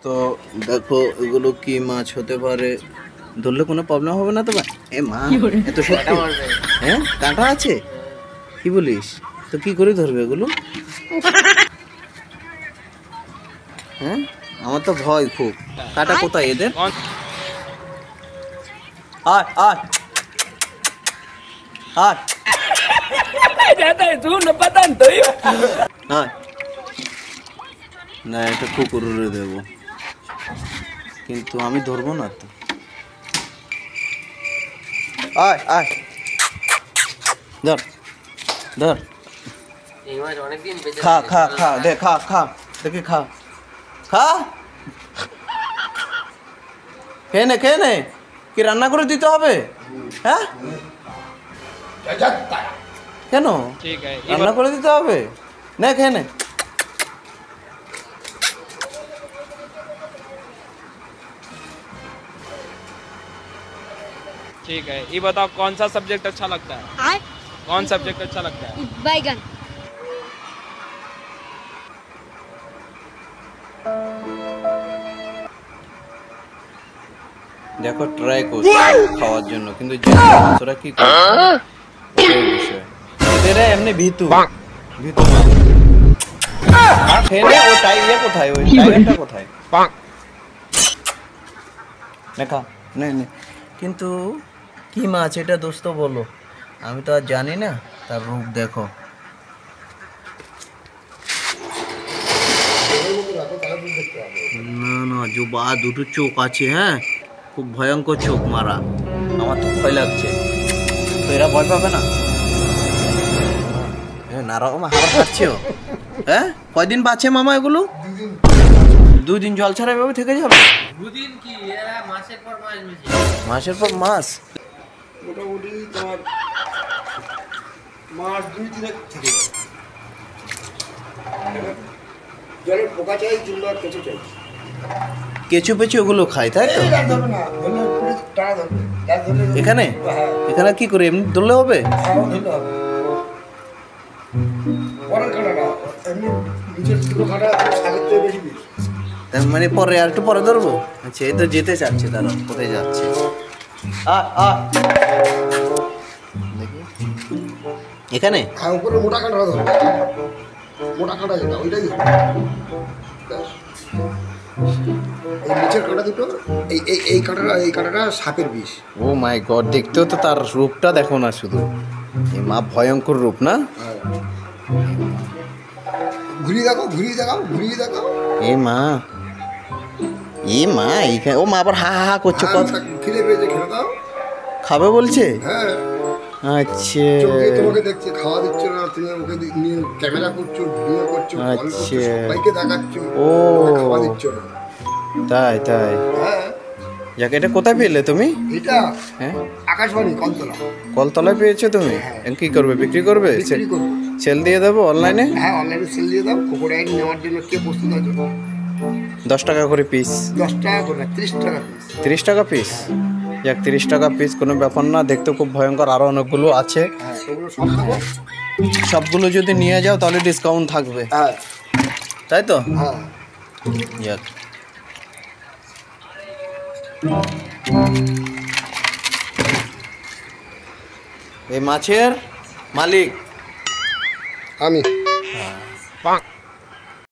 তো দেখো এগুলো কি মাছ হতে পারে, ধরলে কোনো প্রবলেম হবে না তো ভাই? এ মা, এত সত্যি? হ্যাঁ, কাঁটা আছে? কি বলিস? তো কি করে ধরবে এগুলো? হ্যাঁ, আমার তো ভয় খুব। কাঁটা কোথায় এদের? আয় আয় আয় আয়। না, এটা কুকুরে দেবো, কিন্তু আমি ধরবো না তো। আয় আয়, ধর ধর, খা খা খা, দে খা খা, দেখি খা খা, খেয়ে নে খেয়ে নে। কি রান্না করে দিতে হবে? হ্যাঁ, কেন রান্না করে দিতে হবে? নে খেয়ে নে। ठीक है, ये बताओ कौन सा सब्जेक्ट अच्छा लगता है? कौन सब्जेक्ट अच्छा लगता है? बैगन। দেখো ট্রাই করছি খাওয়ার জন্য, কিন্তু ওরা কি করে এদের এমনি ভিতু ভিতু খেয়ে নে। ওই টাইগার কোথায়? ওই টাইগারটা কোথায়? দেখা নে নে। কিন্তু কি মাছ এটা দোস্ত বলো, আমি তো আর জানি না। তার রূপ দেখো, না না জোবা, দুটো চোখ আছে। হ্যাঁ, খুব ভয়ঙ্কর চোখ মারা। আমার তো ভয় লাগছে। তো এরা ভয় পাবে না? নারকম হাওয়া খাচ্ছে। হ্যাঁ, কয়দিন বাঁচে মামা এগুলো? 2 দিন জল ছাড়া এভাবে থেকে যাবে? 2 দিন কি, এরা মাসের পর মাস বেশি। মাসের পর মাস? মোটামুটি তোমার মাস 2-3 থেকে জলের পোকা চাই কিংবা কেঁচো চাই। কেঁচো পেঁচো ওগুলো খায়, তাই তো? এখানে এখানে কি করে এমনি ধরলে হবে? তার মানে পরে আর একটু পরে ধরবো। আচ্ছা, এই তো যেতে চাচ্ছে, তারা কোথায় যাচ্ছে? এখানে উপরে মোটা কাঁটা ধরবে, মোটা কাঁটা যেটা ওইটাই ধরবে। এই নিচের কাঁটা দুটো, এই কাঁটাটা সাপের বিষ। ও মাই গড, দেখতেও তো তার রূপটা দেখো না শুধু, এই মা ভয়ঙ্কর রূপ না? ঘুরিয়ে দেখাও, ঘুরিয়ে দেখাও, ঘুরিয়ে দেখাও। এ মা, এ মা, এইখানে ও মা আবার হা হা হা করছে। খিদে পেয়েছে, খেতে দাও। খাবে বলছে? হ্যাঁ। আচ্ছা, তোমাকে দেখছে, খাওয়া দিচ্ছ না, তুমি ওকে নিয়ে ক্যামেরা করছো, ভিডিও করছো, আচ্ছা, সবাইকে দেখাচ্ছ, ও খাওয়া দিচ্ছ না। তাই তাই? হ্যাঁ। যাকে, এটা কোথায় পেলে তুমি? এটা হ্যাঁ, আকাশবাণী কলতলা। কলতলায় পেয়েছো তুমি? কি করবে, বিক্রি করবে? বিক্রি করবো। সেল দিয়ে দেবো অনলাইনে? হ্যাঁ, অনলাইনে সেল দিয়ে দাও। ক্রোকোডাইল নেওয়ার জন্য কে প্রস্তুত আছে? 10 টাকা করে পিস। 10 টাকা করে, 30 টাকা পিস। 30 টাকা পিস? যাক, 30 টাকা পিস কোনো ব্যাপার না, দেখতে খুব ভয়ঙ্কর। আরও অনেকগুলো আছে। হ্যাঁ, ওগুলো সব দেবো। সবগুলো যদি নিয়ে যাও তাহলে ডিসকাউন্ট থাকবে, হ্যাঁ তাই তো? হ্যাঁ। যাক, এই মাছের মালিক আমি।